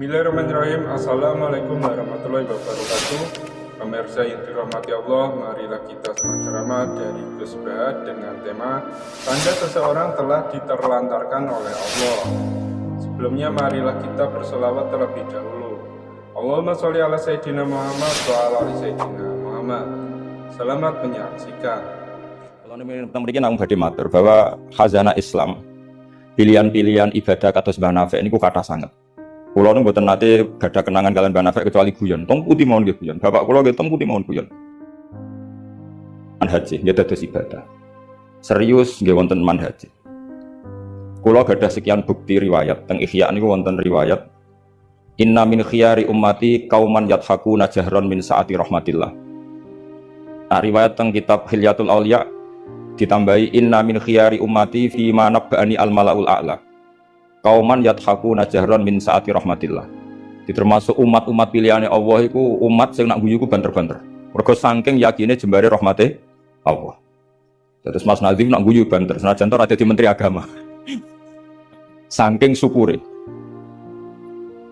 Bismillahirrahmanirrahim. Assalamualaikum warahmatullahi wabarakatuh. Pemirsa yang dirahmati Allah, marilah kita simak ceramah dari Gus Bahat dengan tema tanda seseorang telah diterlantarkan oleh Allah. Sebelumnya marilah kita berselawat terlebih dahulu. Allahumma sholli ala Sayyidina Muhammad wa ala ali Sayyidina Muhammad. Selamat menyaksikan. Kalau ini mungkin aku badhe matur bahwa khazanah Islam, pilihan-pilihan ibadah kados Mbah Nafek niku kathah sanget. Kula nu mboten nate gadah kenangan kalian Mbah Nafek kecuali guyon. Tong putih mawon nggih guyon. Bapak kula nggih tong putih mawon guyon. Manhaji nggih dados ibadah. Serius nggih wonten manhaji. Kula gadah sekian bukti riwayat teng Ihya niku wonten riwayat inna min khiyari ummati qauman yadhakuna jahran min saati rahmatillah. Nah, riwayat teng kitab Hilyatul Auliya ditambahi inna min khiyari ummati fi ma nabba'ani al malaul a'la kauman yadhakuna jahran min saati rahmatillah. Termasuk umat-umat pilihane Allah iku umat sing nak guyu ku banter-banter. Mergo saking yakine jembare rahmate Allah. Terus Mas Nazim nak guyu banter senajan ora dadi menteri agama. Saking syukure.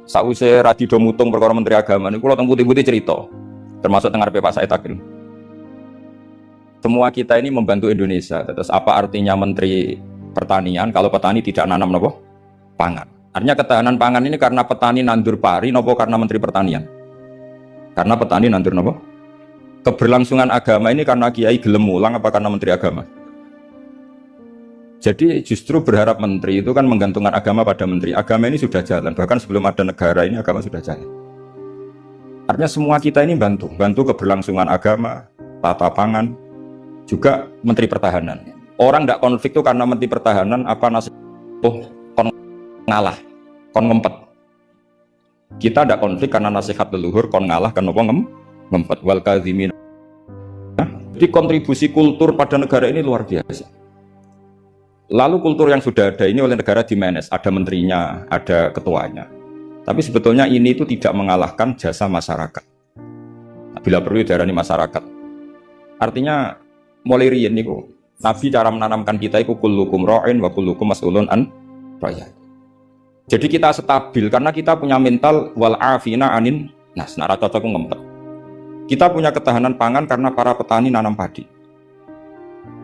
Sause ra dido mutung perkara menteri agama niku kula teng putih-putih cerita. Termasuk teng ngarepe Pak Said Akil. Semua kita ini membantu Indonesia. Terus apa artinya menteri pertanian kalau petani tidak nanam nopo? Pangan. Artinya ketahanan pangan ini karena petani nandur pari nopo karena menteri pertanian. Karena petani nandur nopo? Keberlangsungan agama ini karena kiai gelem mulang apa karena menteri agama? Jadi justru berharap menteri itu kan menggantungkan agama pada menteri. Agama ini sudah jalan. Bahkan sebelum ada negara ini agama sudah jalan. Artinya semua kita ini bantu keberlangsungan agama, tata pangan, juga menteri pertahanan. Orang tidak konflik itu karena menteri pertahanan apa nasib kon ngalah, kon ngempet. Kita tidak konflik karena nasihat leluhur kon ngalah kan apa ngempet wal kadhimin. Jadi kontribusi kultur pada negara ini luar biasa. Lalu kultur yang sudah ada ini oleh negara dimanage, ada menterinya, ada ketuanya. Tapi sebetulnya ini itu tidak mengalahkan jasa masyarakat. Nah, bila perlu diarani masyarakat. Artinya mulai riyen niku Nabi cara menanamkan kita iku kullukum ra'in wa kullukum mas'ulun an ra'iyat. Jadi kita stabil karena kita punya mental wal afina anin nas. Nah, cocok ngempet. Kita punya ketahanan pangan karena para petani nanam padi.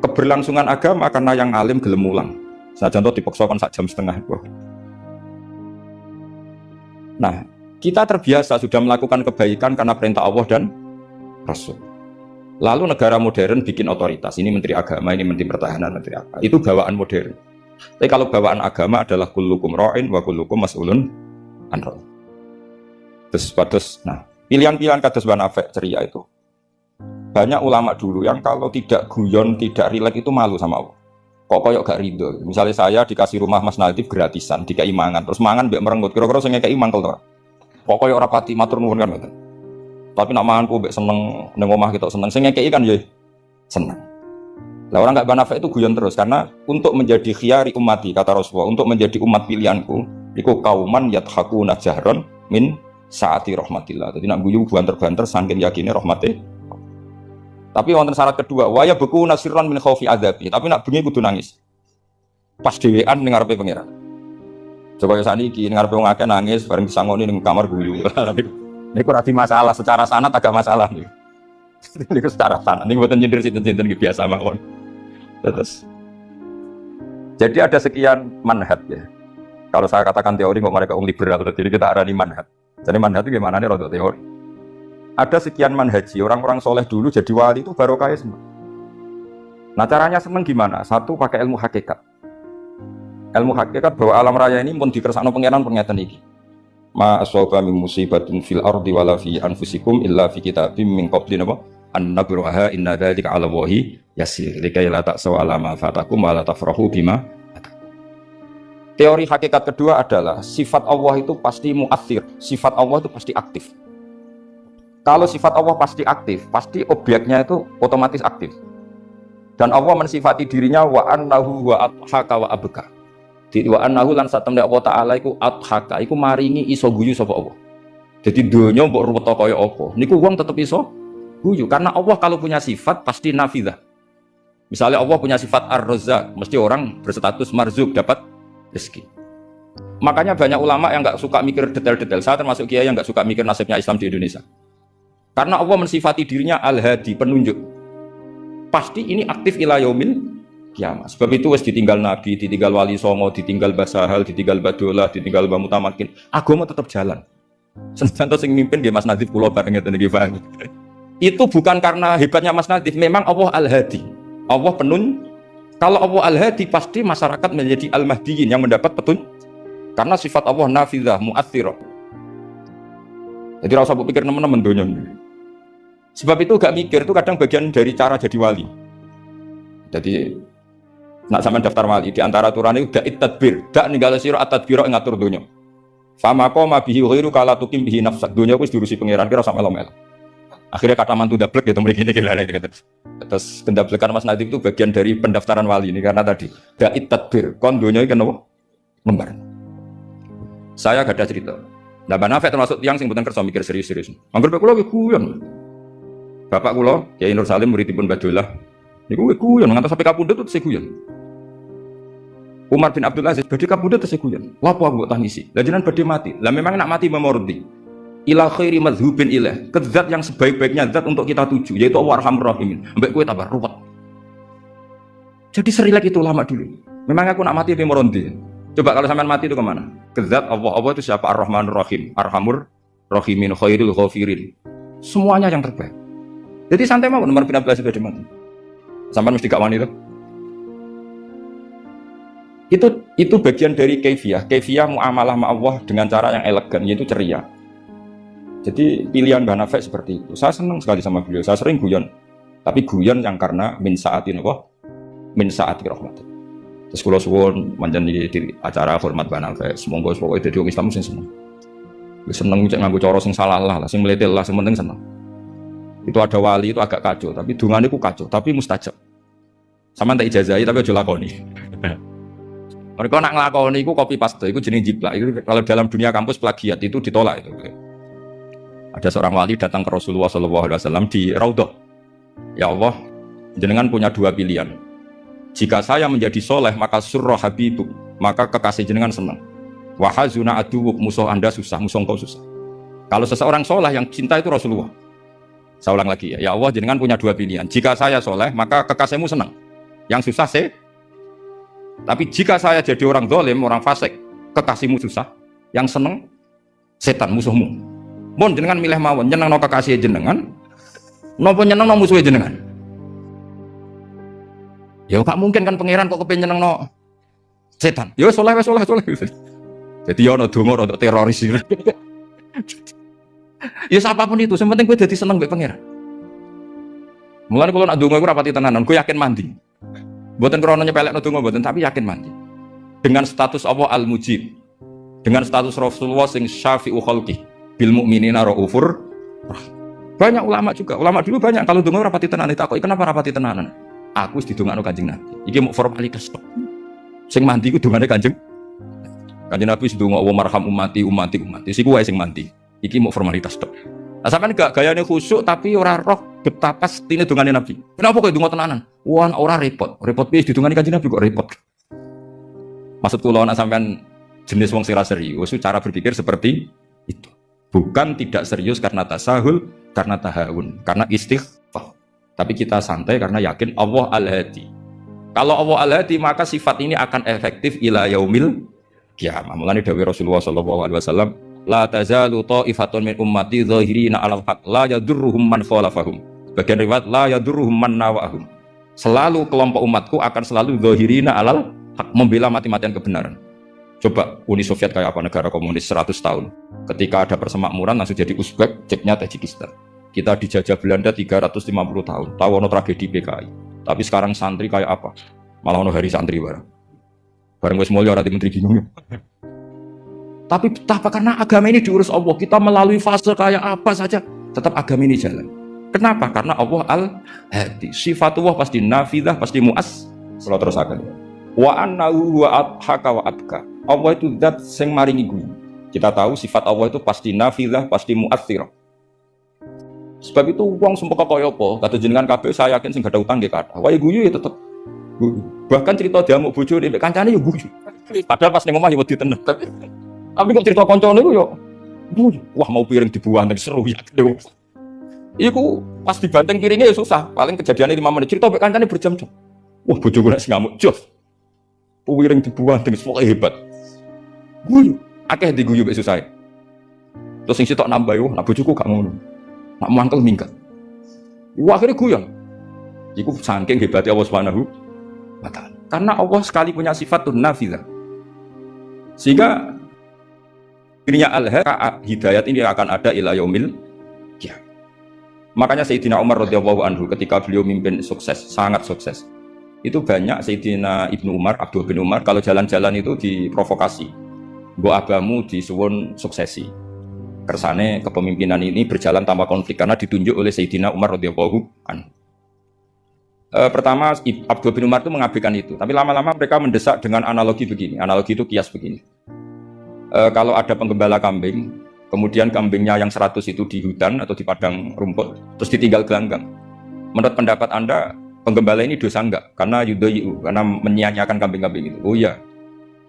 Keberlangsungan agama karena yang alim gelem mulang. Saya contoh dipaksakan sak jam setengah. Nah, kita terbiasa sudah melakukan kebaikan karena perintah Allah dan Rasul. Lalu negara modern bikin otoritas, ini menteri agama, ini menteri pertahanan, menteri apa? Itu bawaan modern. Tapi kalau bawaan agama adalah kullukum ra'in wa kullukum mas'ulun an ra'iyat. Terus, nah, pilihan-pilihan kados Mbah Nafek ceria itu. Banyak ulama dulu yang kalau tidak guyon, tidak rileks itu malu sama Allah. Kok koyok gak ridho. Misalnya saya dikasih rumah Mas Nadif gratisan, dikai mangan, terus mangan mbek merengut, kira-kira sing ngekeki mangkel to. Kok koyok ora pati matur nuwun kan ngoten. Tapi nak manganku mbek seneng ning omah kita seneng, sing ngekeki kan ya seneng. Lah orang gak Mbah Nafek itu guyon terus karena untuk menjadi khiyari ummati kata Rasulullah, untuk menjadi umat pilihanku, iku kauman yadhakuna jahron min saati rahmatillah. Jadi nak guyu banter-banter saking yakine rahmate. Tapi wonten syarat kedua, waya beku nasirran min khaufi adzabi. Tapi nak bengi kudu nangis. Pas dhewean ning ngarepe pangeran. Coba ya saniki ning ngarepe wong akeh nangis bareng disangoni ning kamar guyu. Niku ora masalah, secara sanad agak masalah niku. Niku secara sanad, niku mboten nyindir sinten-sinten biasa mawon. Terus. Jadi ada sekian manhaj ya. Kalau saya katakan teori kok mereka liberal, jadi kita arani manhaj. Jadi manhaj itu gimana nih rodok teori? Ada sekian manhaji, orang-orang soleh dulu jadi wali itu barokahnya semua. Nah caranya seneng gimana? Satu pakai ilmu hakikat. Ilmu hakikat bahwa alam raya ini pun dikersakno pangeran pengeten iki. Ma aswaba min musibatin fil ardi wala fi anfusikum illa fi kitabim min qabli an nabraha inna dzalika 'ala Allahi yasir likai la ta'saw 'ala ma fatakum wa la tafrahu bima. Teori hakikat kedua adalah sifat Allah itu pasti mu'athir, sifat Allah itu pasti aktif. Kalau sifat Allah pasti aktif, pasti objeknya itu otomatis aktif. Dan Allah mensifati dirinya wa annahu wa adhaka wa abka. Wa annahu lan satemne Allah taala iku adhaka, iku maringi iso guyu sapa Allah. Jadi donya mbok ruwet kaya apa, niku wong tetep iso guyu karena Allah kalau punya sifat pasti nafidzah. Misalnya Allah punya sifat ar-razzaq, mesti orang berstatus marzuk dapat rezeki. Makanya banyak ulama yang nggak suka mikir detail-detail. Saya termasuk kiai yang nggak suka mikir nasibnya Islam di Indonesia. Karena Allah mensifati dirinya Al-Hadi, penunjuk. Pasti ini aktif ila yaumil kiamat. Sebab itu wis ditinggal Nabi, ditinggal Wali Songo, ditinggal Basahal, ditinggal Badolah, ditinggal Mbah Mutamakin. Agama tetap jalan. Senjanto sing mimpin nggih Mas Nadif kula bareng ngeten iki paham. Itu bukan karena hebatnya Mas Nadif, memang Allah Al-Hadi. Allah kalau Allah Al-Hadi pasti masyarakat menjadi Al-Mahdiyin yang mendapat petunjuk. Karena sifat Allah nafidzah, mu'athirah. Jadi rasa pikir teman-teman donya. Sebab itu gak mikir itu kadang bagian dari cara jadi wali. Jadi nak sampean daftar wali di antara aturan itu da'it tadbir, dak ninggal sira at-tadbir ngatur donya. Fama qama bihi ghairu kala tukim bihi nafsak. Donya wis diurusi pangeran kira sak melo-melo. Akhirnya kata mantu dablek gitu mriki iki lha terus pendablekan Mas Nadif itu bagian dari pendaftaran wali ini karena tadi da'it tadbir kon donya iki kenapa? Lembar. Saya gak ada cerita. Nah, Mbak Nafek termasuk yang sing mboten kersa mikir serius-serius. Angger kula ki guyon. Bapak kula, Kiai Nur Salim muridipun Badolah. Niku guyon ngantos sampai kapundhut terus guyon. Umar bin Abdul Aziz badhe kapundhut terus guyon. Lha apa aku tangisi? Lah jenengan badhe mati. Lah memang nak mati memordi. Ila khairi madhubin ilah. Ke zat yang sebaik-baiknya zat untuk kita tuju yaitu Allah Arhamur Rahimin. Mbek kowe tambah ruwet. Jadi serilek itu lama dulu. Memang aku nak mati memordi. Coba kalau sampean mati itu kemana? Ke zat Allah. Allah itu siapa? Ar-Rahmanur Rahim, Arhamur Rahimin, Khairul Ghafirin. Semuanya yang terbaik. Jadi santai mau nomor bin Abdul Aziz sudah mati. Sampean mesti gak wani itu. Itu bagian dari kaifiyah. Kaifiyah muamalah sama Allah dengan cara yang elegan, yaitu ceria. Jadi pilihan Mbah Nafek seperti itu. Saya senang sekali sama beliau. Saya sering guyon. Tapi guyon yang karena min sa'atin Allah, min sa'ati rahmat. Terus kula suwun manjen di acara hormat Mbah Nafek. Semoga pokoke dadi wong Islam sing seneng. Wis seneng cek nganggo cara sing salah lah, sing mletil lah, sing penting seneng. Itu ada wali itu agak kacau, tapi dungane ku kacau, tapi mustajab. Sama tak ijazahi tapi aja lakoni. Mereka nak nglakoni iku copy paste, iku jeneng jiplak. Itu kalau dalam dunia kampus plagiat itu ditolak itu. Ada seorang wali datang ke Rasulullah SAW di Raudhah. Ya Allah, jenengan punya dua pilihan. Jika saya menjadi soleh maka surrah habibuk, maka kekasih jenengan senang. Wahazuna aduwuk, musuh anda susah, musuh engkau susah. Kalau seseorang soleh yang cinta itu Rasulullah. Saya ulang lagi ya Allah jenengan punya dua pilihan. Jika saya soleh maka kekasihmu senang. Yang susah saya. Tapi jika saya jadi orang zalim, orang fasik, kekasihmu susah. Yang senang setan musuhmu. Mohon jenengan milih mawon, nyeneng no kekasih jenengan, nopo nyeneng no musuh jenengan. Ya gak mungkin kan pangeran kok kepengen nyeneng no setan. Ya soleh. Jadi ya ono donga untuk teroris. Ya apapun itu, yang penting gue jadi seneng mbek pangeran. Mulane kalau nak donga gue rapati tenanan, gue yakin mandi. Buatan krono nyepelekno donga buatan, tapi yakin mandi. Dengan status Allah Al-Mujib, dengan status Rasulullah sing syafi'u khalqi, bil mu'minina raufur. Banyak ulama juga, ulama dulu banyak kalau donga rapati tenanan, tak kok kenapa rapati tenanan? Aku wis didongakno Kanjeng Nabi. Iki mau formalitas tok. Sing mandi ku dongane Kanjeng Nabi wis ndonga Allah marham ummati. Siku wae sing mandi. Iki mau formalitas tok. Nah, sampean gak gayane khusyuk tapi ora roh betapa setine dongane Nabi. Kenapa kok donga tenanan? Wah, ora repot. Repot piye didongani Kanjeng Nabi kok repot. Maksud kula nek sampean jenis wong sing serius, cara berpikir seperti itu. Bukan tidak serius karena tasahul, karena tahawun, karena istighfar. Tapi kita santai karena yakin Allah Al-Hadi. Kalau Allah Al-Hadi maka sifat ini akan efektif ila yaumil qiyamah. Mulane dawuh Rasulullah SAW, la tazalu ta'ifatun min ummati zahirina 'alal haq la yadurruhum man khalafahum. Bagian riwayat la yadurruhum man nawahum. Selalu kelompok umatku akan selalu zahirina 'alal haq, membela mati-matian kebenaran. Coba Uni Soviet kayak apa, negara komunis 100 tahun. Ketika ada persemakmuran langsung jadi Uzbek, ceknya Tajikistan. Kita dijajah Belanda 350 tahun. Tahu ono tragedi PKI. Tapi sekarang santri kayak apa? Malah ono hari santri bareng. Bareng wis mulya ora menteri bingung. Tapi betapa karena agama ini diurus Allah, kita melalui fase kayak apa saja tetap agama ini jalan. Kenapa? Karena Allah Al-Hadi. Sifatullah pasti nafidah, pasti muas. Selalu terus akan. Wa annahu wa adhaka wa abka. Allah itu zat sing maringi guyu. Kita tahu sifat Allah itu pasti nafidah, pasti muathirah. Sebab itu uang sumpah kaya apa? Kata jenengan kabeh saya yakin sing gak ada utang nggih kathah. Wae guyu ya tetep guyu. Bahkan cerita diamuk bojone nek kancane ya guyu. Padahal pas ning omah ya wedi tenan. Tapi Tapi kok cerita koncone iku yo wah mau piring dibuang tadi seru ya. Iku pas dibanting piringnya ya susah. Paling kejadiannya 5 menit. Cerita kancane berjam-jam. Wah bojoku nek ngamuk jos. Piring dibuang tadi semua hebat. Guyu, akeh diguyu mek susah. Terus sing sitok nambah yo, nak bojoku gak ngono. Nak mangkel minggat. Wah akhirnya guyon. Iku saking hebatnya Allah Subhanahu wa ta'ala. Karena Allah sekali punya sifatun nafidzah. Sehingga dirinya hidayat ini akan ada ila yaumil qiyamah. Makanya Sayyidina Umar radhiyallahu anhu ketika beliau mimpin sukses, sangat sukses. Itu banyak Sayyidina Ibnu Umar, Abdul bin Umar kalau jalan-jalan itu diprovokasi. Mbok abamu disuwun suksesi. Kersane kepemimpinan ini berjalan tanpa konflik karena ditunjuk oleh Sayyidina Umar radhiyallahu anhu. Pertama Abdul bin Umar itu mengabaikan itu, tapi lama-lama mereka mendesak dengan analogi begini. Analogi itu kias begini. Kalau ada penggembala kambing, kemudian kambingnya yang 100 itu di hutan atau di padang rumput, terus ditinggal gelanggang. Menurut pendapat Anda, penggembala ini dosa enggak? Karena yudhayu, karena menyia-nyiakan kambing-kambing itu. Oh iya.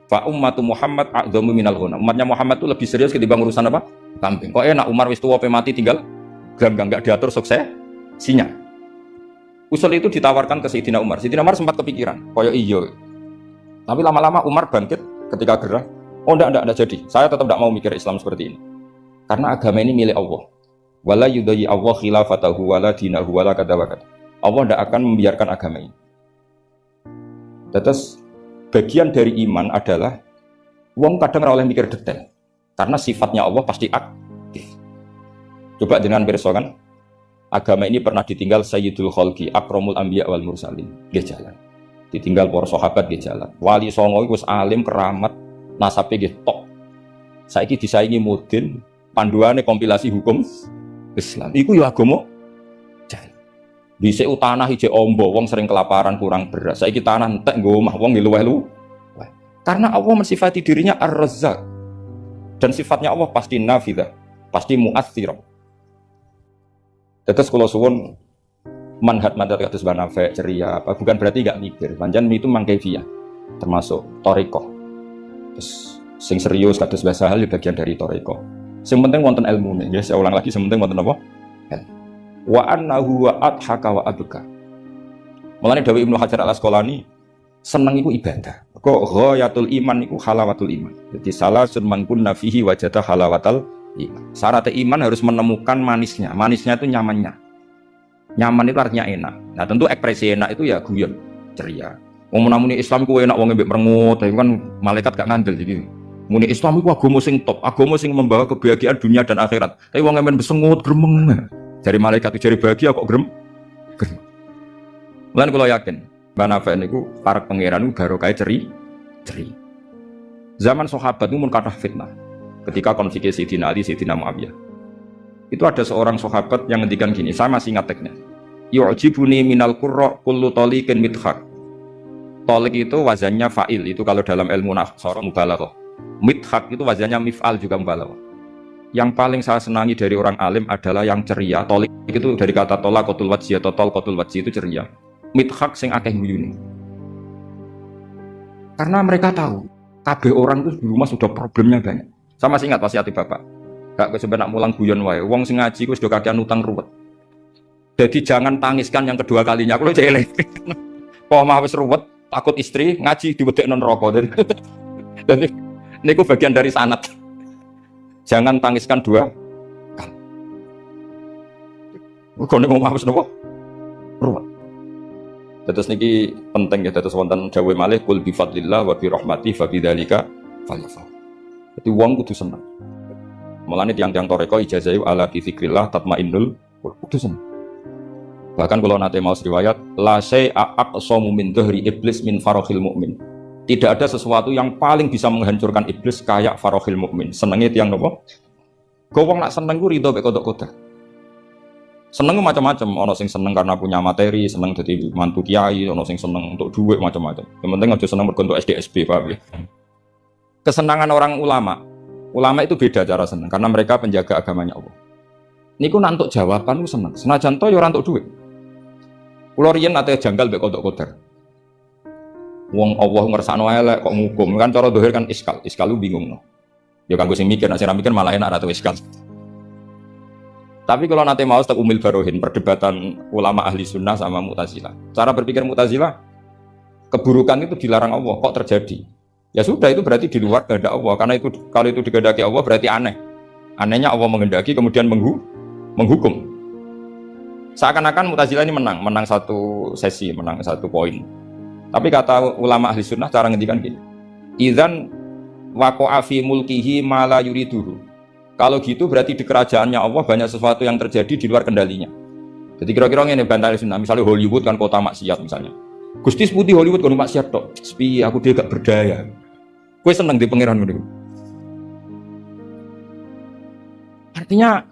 Fa ummatu Muhammad a'dhamu minal ghunam. Umatnya Muhammad itu lebih serius ketimbang urusan apa? Kambing. Kok enak Umar wis tuwa pe mati tinggal gelanggang, enggak diatur suksesinya. Usul itu ditawarkan ke Sayyidina Umar. Sayyidina Umar sempat kepikiran, koyo iya. Tapi lama-lama Umar bangkit ketika gerah. Oh enggak jadi. Saya tetap tidak mau mikir Islam seperti ini. Karena agama ini milik Allah. Wala yudayyi Allah khilafatahu wala dinahu wala kata wa kata. Allah tidak akan membiarkan agama ini. Terus bagian dari iman adalah wong kadang ora oleh mikir detail. Karena sifatnya Allah pasti aktif. Coba dengan pirsa kan. Agama ini pernah ditinggal Sayyidul Khalqi, Akramul Anbiya wal Mursalin. Nggih jalan. Ditinggal para sahabat nggih jalan. Wali songo iku wis alim keramat, nasabe nggih tok. Saiki disaingi mudin, panduane kompilasi hukum Islam. Iku ya agama jalan. Dhisik tanah ijek ombo, wong sering kelaparan kurang beras. Saiki tanah entek nggo omah wong luweh-luweh. Karena Allah mensifati dirinya Ar-Razzaq. Dan sifatnya Allah pasti nafidzah, pasti mu'aththirah. Terus kalau suwun manhat kados banafe ceria apa bukan berarti enggak mikir. Pancen itu mangkefiah termasuk thariqah. Terus sing serius kados bahasa hal bagian dari thariqah. Sing penting wonten ilmune. Ya saya ulang lagi sing penting wonten apa? Wa annahu wa adhaka wa abka. Mulane dawuh Ibnu Hajar Al-Asqalani seneng iku ibadah. Kok ghayatul iman iku halawatul iman. Jadi salah man kunna fihi wajada halawatal iman. Syarat iman harus menemukan manisnya. Manisnya itu nyamannya. Nyaman itu artinya enak. Nah tentu ekspresi enak itu ya guyon, ceria. Wong muni Islam ku enak wong mbek merengut, tapi kan malaikat gak ngandel jadi. Muni Islam iku agama sing top, agama sing membawa kebahagiaan dunia dan akhirat. Tapi wong men besengut gremeng. Dari malaikat itu cari bahagia kok gremeng. Lan kula yakin, Mbah Nafi niku para pangeran barokah ceri. Zaman sahabat itu mun kathah fitnah. Ketika konflik Sayyidina Ali, Sayyidina Muawiyah. Itu ada seorang sahabat yang ngendikan gini, saya masih ingat teksnya. Yu'jibuni minal qurra kullu taliqin mithaq. Taliq itu wazannya fa'il, itu kalau dalam ilmu nahsara mubalaghah. Mithaq itu wazannya mif'al juga mubalaghah. Yang paling saya senangi dari orang alim adalah yang ceria. Taliq itu dari kata talaqatul wajhi atau talqatul wajhi itu ceria. Mithaq sing akeh guyune. Karena mereka tahu, kabeh orang itu di rumah sudah problemnya banyak. Saya masih ingat wasiat Bapak. Gak kesempat nak mulang guyon wae. Wong sing ngaji ku sudah kakean utang ruwet. Jadi jangan tangiskan yang kedua kalinya. Kulo celeng. Kok mah wis ruwet, takut istri ngaji diwedekno neraka. Jadi niku bagian dari sanad. Jangan tangiskan dua kali. Kok nek omah wis napa? Ruwet. Terus niki penting ya terus wonten dawuh malih kul bi fadlillah wa bi rahmati fa bidzalika falyafrah. Jadi uang kudu senang. Mulane tiang-tiang toreko ijazah ala dzikrillah tatmainnul kudu senang. Bahkan kalau nate mau riwayat la syai'a aqsamu min dhahri iblis min farahil mukmin. Tidak ada sesuatu yang paling bisa menghancurkan iblis kayak farahil mukmin. Senenge tiang nopo? Gowong nak seneng ku rido mek kodok-kodok. Seneng macam-macam, ono sing seneng karena punya materi, seneng dadi mantu kiai, ono sing seneng untuk duit macam-macam. Yang penting aja seneng mergo untuk SDSB, paham ya? Kesenangan orang ulama itu beda cara seneng karena mereka penjaga agamanya Allah. Niku nak untuk jawaban ku seneng. Senajan to ya ora untuk duit. Kula riyen nate janggal mek kodok-kodok. Wong Allah ngersakno elek kok ngukum kan cara dohir kan iskal lu bingung no. Ya kanggo sing mikir, nek sing mikir malah enak ratu iskal. Tapi kalau nanti mau tak umil barohin perdebatan ulama ahli sunnah sama Mu'tazilah. Cara berpikir Mu'tazilah, keburukan itu dilarang Allah, kok terjadi? Ya sudah, itu berarti di luar kehendak Allah. Karena itu kalau itu dikehendaki Allah berarti aneh. Anehnya Allah menghendaki kemudian menghukum. Seakan-akan Mu'tazilah ini menang satu sesi, menang satu poin. Tapi kata ulama ahli sunnah cara ngendikan gini. Idzan waqa'a fi mulkihi ma la yuriduhu. Kalau gitu berarti di kerajaannya Allah banyak sesuatu yang terjadi di luar kendalinya. Jadi kira-kira ini bantai sunnah, misalnya Hollywood kan kota maksiat misalnya. Gusti putih Hollywood kan maksiat tok. Sepi aku dia gak berdaya. Kowe seneng di pangeran ngono. Artinya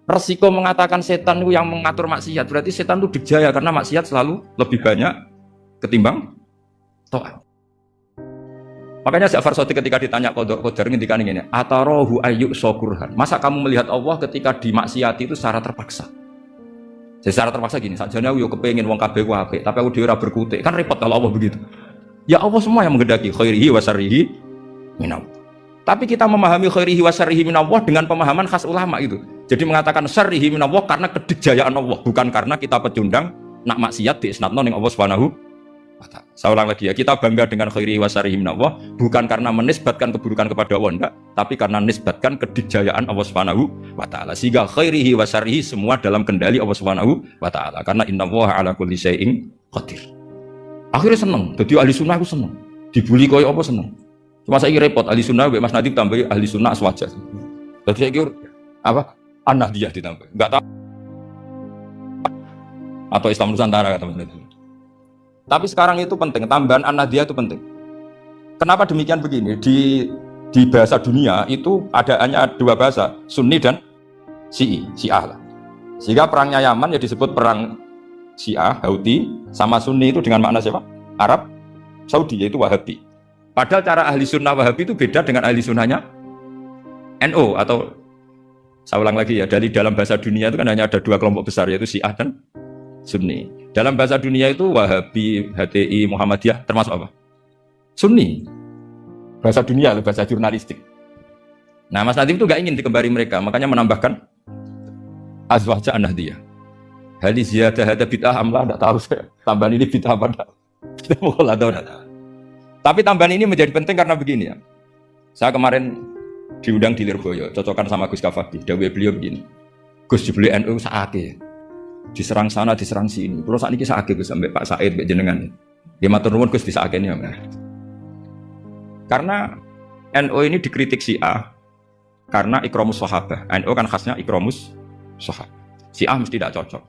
resiko mengatakan setan itu yang mengatur maksiat, berarti setan itu dijaya karena maksiat selalu lebih banyak ketimbang taat. Makanya Ja'far Shadiq ketika ditanya Qadar ngendikan ngene, "Atarahu ayyuk syukurhan." Masa kamu melihat Allah ketika dimaksiati itu secara terpaksa? Jadi secara terpaksa gini, sajane aku yo kepengin wong kabeh ku apik, tapi aku dhewe ora berkutik. Kan repot kalau Allah begitu. Ya Allah semua yang menghendaki khairihi wa syarrihi minallah. Tapi kita memahami khairihi wa syarrihi minallah dengan pemahaman khas ulama itu. Jadi mengatakan syarrihi minallah karena kedikjayaan Allah, bukan karena kita pecundang nak maksiat diisnadno ning Allah Subhanahu wa ta'ala. Saya ulang lagi ya, kita bangga dengan khairihi wa syarrihi minallah bukan karena menisbatkan keburukan kepada Allah enggak, tapi karena menisbatkan kedikjayaan Allah Subhanahu wa ta'ala. Sehingga khairihi wa syarrihi semua dalam kendali Allah Subhanahu wa ta'ala. Karena innallaha ala kulli syai'in qadir. Akhirnya seneng, jadi ahli sunnah aku seneng. Dibully koyo apa seneng. Cuma saya repot ahli sunnah, Mas Nadib tambah ahli sunnah aswaja. Jadi saya kira apa? An-Nahdiyah ditambah. Enggak tahu. Atau Islam Nusantara kata Mas Nadib. Tapi sekarang itu penting, tambahan An-Nahdiyah itu penting. Kenapa demikian begini? Di bahasa dunia itu hanya dua bahasa, Sunni dan Syiah lah. Sehingga perangnya Yaman ya disebut perang Syiah, Houthi, sama Sunni itu dengan makna siapa? Arab Saudi, yaitu Wahabi. Padahal cara ahli sunnah Wahabi itu beda dengan ahli sunnahnya NU atau saya ulang lagi ya, dari dalam bahasa dunia itu kan hanya ada dua kelompok besar, yaitu Syiah dan Sunni. Dalam bahasa dunia itu Wahabi, HTI, Muhammadiyah termasuk apa? Sunni. Bahasa dunia, bahasa jurnalistik. Nah, Mas Nadiem itu gak ingin dikembari mereka, makanya menambahkan azwajah An-Nahdiyah. Hal ziyadah hada bid'ah amlah, enggak tahu saya. Tambahan ini bid'ah apa enggak? Kita mau tahu enggak? Tapi tambahan ini menjadi penting karena begini ya. Saya kemarin diundang di Lirboyo, cocokan sama Gus Kafati. Dawuh beliau begini. Gus dibeli NU saake. Diserang sana, diserang sini. Terus saat ini saake Gus sampai Pak Said mbek jenengan. Dia matur nuwun Gus disakene ya. Karena NU ini dikritik Syiah karena ikramus sahabah. NU kan khasnya ikramus sahabah. Syiah mesti tidak cocok.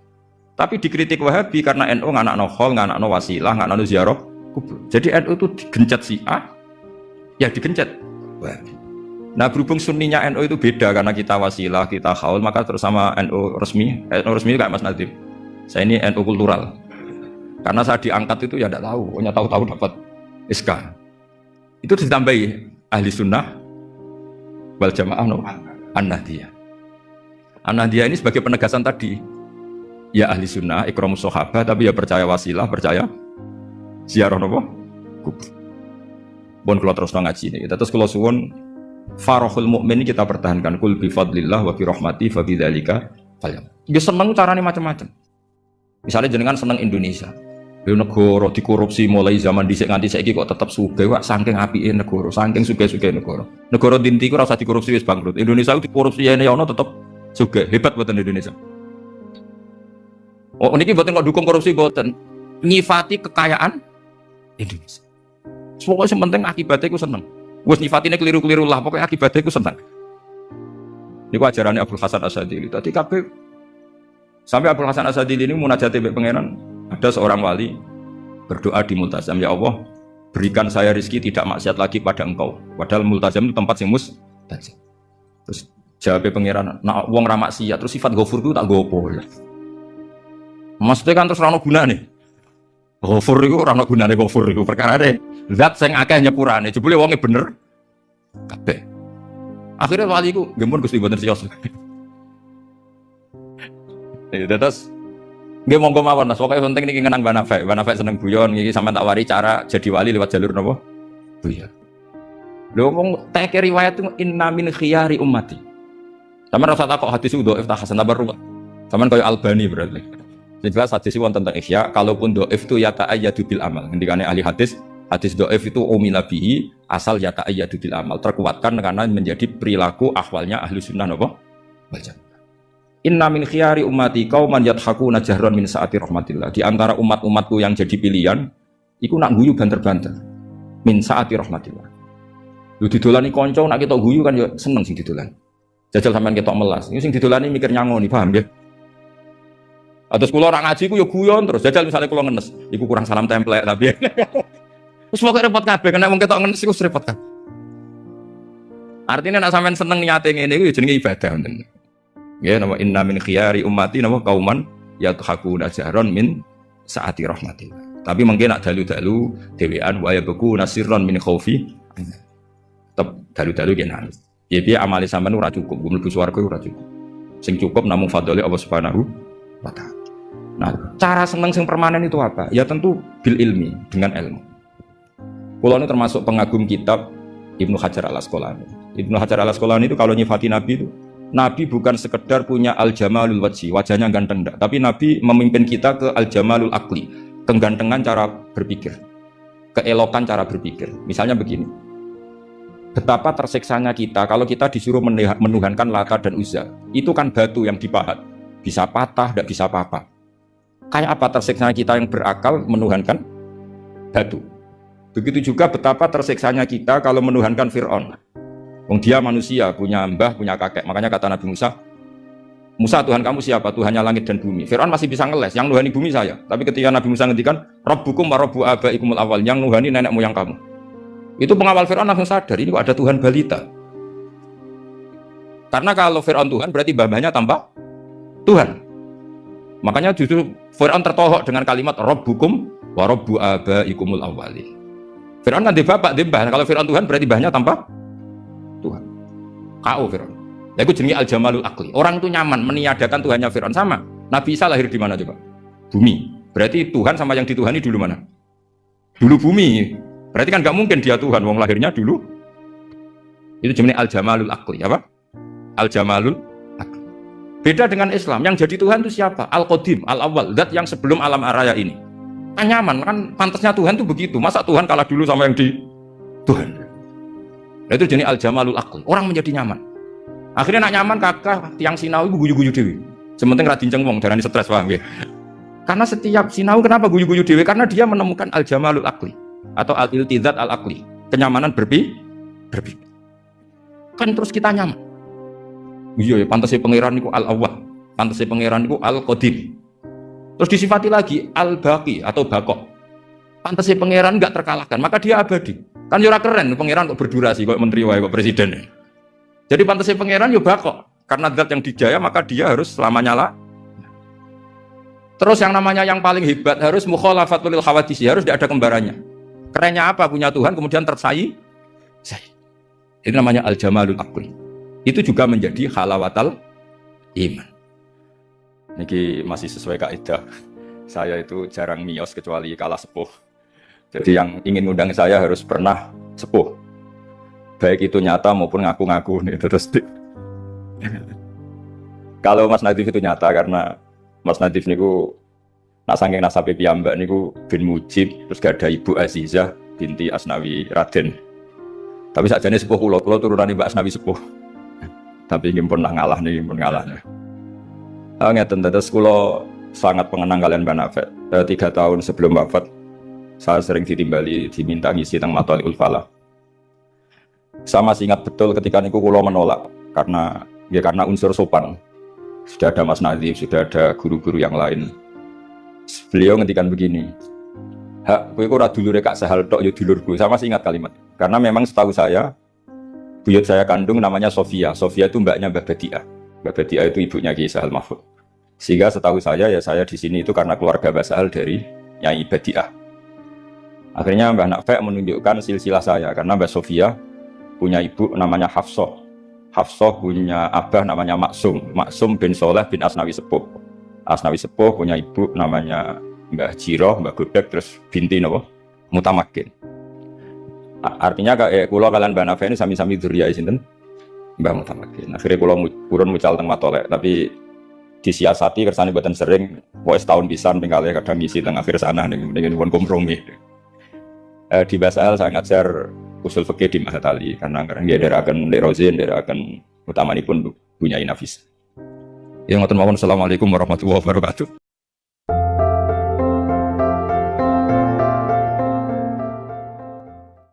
Tapi dikritik Wahabi karena NU nganakno khol, nganakno wasilah, nganakno ziarah kubur. Jadi NU itu digencet Syiah, ya digencet Wahabi. Nah berhubung sunninya NU itu beda karena kita wasilah, kita khaul, maka terus sama NU resmi itu kayak Mas Nadiem. Saya ini NU kultural. Karena saya diangkat itu ya tidak tahu, hanya tahu-tahu dapat SK. Itu ditambahi ahli sunnah wal jamaah no An-Nahdiyah. An-Nahdiyah ini sebagai penegasan tadi. Ya ahli sunnah, ikramus sahabah, tapi ya percaya wasilah, percaya ziarah nopo kubur. Bon kalau terus ngaji ini, kita terus kalau suwun farahul mukmin kita pertahankan kul bi fadlillah wa bi rahmati fa bidzalika falyam. Ya seneng carane macam-macam. Misalnya jenengan seneng Indonesia. Ya negara dikorupsi mulai zaman dhisik nganti saiki kok tetep sugih wae saking apike negara, saking sugih-sugih negara. Negara dinti ku ora usah dikorupsi wis bangkrut. Indonesia ku dikorupsi ene ono tetep sugih. Hebat buatan Indonesia. Oh niki mboten kok dukung korupsi mboten. Nyifati kekayaan Indonesia. Pokoknya yang penting akibatnya ku seneng. Wes nyifatine keliru-keliru lah, pokoknya akibatnya ku seneng. Niku ajarannya Abdul Hasan Asyadzili. Tadi kabeh sampai Abdul Hasan Asyadzili ini munajat mbek pangeran, ada seorang wali berdoa di multazam, ya Allah, berikan saya rezeki tidak maksiat lagi pada Engkau. Padahal multazam itu tempat sing mustajab. Terus jawab pangeran, nak wong ra maksiat terus sifat ghafur ku tak gopo ya. Maksudnya kan terus ora ono gunane. Ghafur iku ora ono gunane ghafur iku perkarane zat sing akeh nyepurane, jebule wonge bener kabeh. Akhirnya wali iku nggih mun Gusti mboten siyos. Terus nggih monggo mawon Mas, pokoke penting niki ngenang Mbak Nafek. Mbak Nafek seneng guyon iki sampean tak wari cara jadi wali lewat jalur napa? Guyon. Lho wong teke riwayat itu inna min khiyari ummati. Sampeyan rasa takok hadis itu dhaif ta hasan ta ruwet. Sampeyan koyo Albani berarti. Sing jelas hadis itu wonten teng Ihya, kalaupun dhaif itu yata'ayyadu bil amal. Ngendikane ahli hadis dhaif itu umila bihi asal yata'ayyadu bil amal. Terkuatkan karena menjadi perilaku ahwalnya ahli sunnah napa? Wal jamaah. Inna min khiyari ummati qauman yadhakuna jahran min saati rahmatillah. Di antara umat-umatku yang jadi pilihan iku nak guyu banter-banter min saati rahmatillah. Lu didolani kanca nak ketok guyu kan ya seneng sing didolani. Jajal sampean ketok melas. Ini sing didolani mikir nyangoni, paham ya? Atus kula ora ngaji ku ya guyon terus. Jajal misalnya kula ngenes, iku kurang salam template tapi. Wis pokoke repot kabeh kena wong ketok ngenes iku repot kabeh. Artinya nek sampean seneng niate ngene iku ya jenenge ibadah ngoten. Ya nama inna min khiyari ummati nama kauman yadhakuna jahran min saati rahmatillah. Tapi mungkin nak dalu-dalu dhewean wa yabku nasirron min khaufi. Tetep dalu-dalu ki nangis. Ya piye amale sampean ora cukup, mlebu swarga ora cukup. Sing cukup namung fadhole Allah Subhanahu wa taala. Nah, cara seneng sing permanen itu apa? Ya tentu bil ilmi, dengan ilmu. Kulo ini termasuk pengagum kitab Ibnu Hajar Al-Asqalani. Ibnu Hajar Al-Asqalani itu kalau nyifati Nabi itu, Nabi bukan sekedar punya al-jamalul wajhi, wajahnya ganteng enggak, tapi Nabi memimpin kita ke al-jamalul akli, kegantengan cara berpikir, keelokan cara berpikir. Misalnya begini, betapa tersiksanya kita kalau kita disuruh menuhankan Lata dan Uzza. Itu kan batu yang dipahat, bisa patah, tidak bisa apa-apa. Kayak apa tersiksanya kita yang berakal menuhankan batu. Begitu juga betapa tersiksanya kita kalau menuhankan Fir'aun. Wong dia manusia, punya mbah, punya kakek. Makanya kata Nabi Musa, Musa Tuhan kamu siapa? Tuhannya langit dan bumi. Fir'aun masih bisa ngeles, yang nuhani bumi saya. Tapi ketika Nabi Musa ngendikan, Rabbukum wa Rabbu abaikumul awal, yang nuhani nenek moyang kamu. Itu pengawal Fir'aun langsung sadar, ini kok ada Tuhan balita. Karena kalau Fir'aun Tuhan, berarti mbah-mbahnya tanpa Tuhan. Makanya justru Fir'aun tertohok dengan kalimat Rabbukum wa Rabbu abaikumul awali. Fir'aun kan di bapak, di mbah. Kalau Fir'aun Tuhan, berarti mbahnya tanpa Tuhan. Kau Fir'aun. Ya itu jenis al-jamalul akli. Orang itu nyaman meniadakan Tuhannya Fir'aun. Sama. Nabi Isa lahir di mana coba? Bumi. Berarti Tuhan sama yang dituhani dulu mana? Dulu bumi. Berarti kan nggak mungkin dia Tuhan. Wong lahirnya dulu. Itu jenis al-jamalul akli. Apa? Al-jamalul akli. Beda dengan Islam. Yang jadi Tuhan itu siapa? Al-Qadim, Al-Awwal. Zat yang sebelum alam raya ini. Kan nyaman. Kan pantasnya Tuhan itu begitu. Masa Tuhan kalah dulu sama yang di Tuhan? Itu jenis al-jamalul akli. Orang menjadi nyaman. Akhirnya nak nyaman kakak tiang sinau itu guyu-guyu dewi. Sementing ra dinceng wong darani stres, paham ya? Karena setiap sinau kenapa guyu-guyu dewi? Karena dia menemukan al-jamalul akli atau al-iltizat al-akli, kenyamanan berpikir. Kan terus kita nyaman. Iya ya, pantasnya pangeran niku al-awwal, pantasnya pangeran niku al-qadim. Terus disifati lagi al-baqi atau baqo. Pantasnya pangeran enggak terkalahkan, maka dia abadi. Kan yo ora keren pangeran kok berdurasi kok menteri wae kok presiden. Jadi pantasnya pangeran yo baqo. Karena zat yang dijaya maka dia harus selamanya lah. Terus yang namanya yang paling hebat harus mukhalafatul lil hawadisi, harus tidak ada kembarannya. Kerennya apa? Punya Tuhan kemudian tersayi. Itu namanya al-jamalul akli. Itu juga menjadi halawatal iman. Niki masih sesuai kaidah. Saya itu jarang miyos kecuali kalah sepuh. Jadi yang ingin ngundang saya harus pernah sepuh. Baik itu nyata maupun ngaku-ngaku nih terus. Kalau Mas Nadif itu nyata karena Mas Nadif niku nak saking nasabe piyambak niku bin Mujib, terus gak ada Ibu Azizah binti Asnawi Raden. Tapi sakjane sepuh kula turunane Mbak Asnawi sepuh. Tapi ingin pernah ngalah nih, pun ngalah. Ngeten terus kula sangat pengenang kalian Mbak Nafet. 3 tahun sebelum wafat saya sering ditimbali diminta ngisi teng Mathalul Falah. Saya masih ingat betul ketika niku kula menolak karena unsur sopan. Sudah ada Mas Nadif, sudah ada guru-guru yang lain. Beliau ngendikan begini, "Hak, kowe ora dulure Kak Sahal tok ya dulurku." Saya masih ingat kalimat. Karena memang setahu saya buyut saya kandung namanya Sofia. Sofia itu mbaknya Mbak Badiah. Mbak Badiah itu ibunya Ki Sahal Mahfud. Sehingga setahu saya ya saya di sini itu karena keluarga Mbak Sahal dari Nyai Badiah. Akhirnya Mbah Nafek menunjukkan silsilah saya karena Mbak Sofia punya ibu namanya Hafsah. Hafsah punya abah namanya Maksum. Maksum bin Soleh bin Asnawi Sepuh. Asnawi Sepuh punya ibu namanya Mbah Jiroh, Mbah Godek, terus binti napa? Mutamakin. Artinya kayak kula kalian Mbak Nafi ini sami-sami dzurriyyah sinten Mbah Mutamakin. Akhirnya kula purun mucal teng Matolek, tapi disiasati kersane mboten sering, wis tahun pisan ping kalih kadang ngisi teng akhir sana ning pun kompromi. Di Basal saya ngajar usul fikih di Mahat Ali karena nggih ndherekaken Ndek Rozin, ndherekaken utamanipun Bunyai Nafis. Yang ngoten mawon, assalamualaikum warahmatullahi wabarakatuh.